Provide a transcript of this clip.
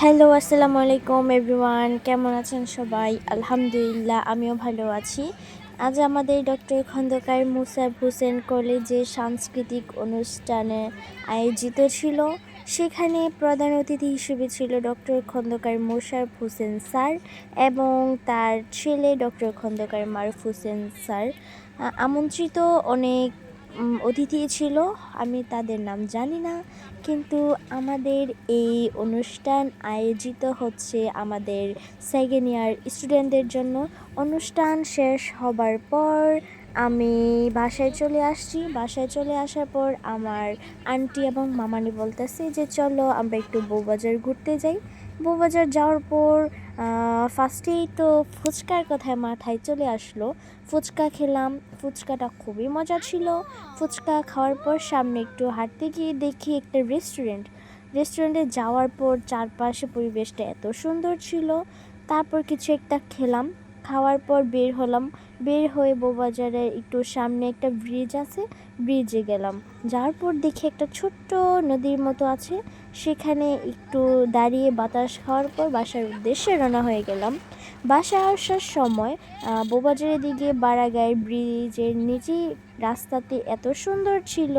Hello, আসসালামু আলাইকুম everyone. কেমন আছেন সবাই? আলহামদুলিল্লাহ, আমিও ভালো আছি। আজ আমাদের ডক্টর খন্দকার মোশাররফ হোসেন কলেজে সাংস্কৃতিক অনুষ্ঠানে আয়োজিত ছিল। সেখানে প্রধান অতিথি হিসেবে ছিল ডক্টর খন্দকার মোশাররফ হোসেন স্যার এবং তার ছেলে ডক্টর খন্দকার মারুফ হোসেন স্যার। আমন্ত্রিত অনেক অতিথি ছিল, আমি তাদের নাম জানি না, কিন্তু আমাদের এই অনুষ্ঠান আয়োজিত হচ্ছে আমাদের সেকেন্ড ইয়ার স্টুডেন্টদের জন্য। অনুষ্ঠান শেষ হবার পর আমি বাসায় চলে আসছি। বাসায় চলে আসার পর আমার আন্টি এবং মামানি বলতেছে যে চলো আমরা একটু বউবাজার ঘুরতে যাই। বউবাজার যাওয়ার পর ফার্স্টেই তো ফুচকার কথায় মাথায় চলে আসলো। ফুচকা খেলাম, ফুচকাটা খুবই মজা ছিল। ফুচকা খাওয়ার পর সামনে একটু হাঁটতে গিয়ে দেখি একটা রেস্টুরেন্টে যাওয়ার পর চারপাশে পরিবেশটা এত সুন্দর ছিল। তারপর কিছু একটা খেলাম, খাওয়ার পর বের হলাম। বের হয়ে বউবাজারে একটু সামনে একটা ব্রিজ আছে, ব্রিজে গেলাম। যাওয়ার পর দেখি একটা ছোট্ট নদীর মতো আছে, সেখানে একটু দাঁড়িয়ে বাতাস খাওয়ার পর বাসার উদ্দেশ্যে রওনা হয়ে গেলাম। বাসায় আসার সময় বউবাজারের দিকে বাড়াগাঁয়ের ব্রিজের নিচেই রাস্তাতে এত সুন্দর ছিল।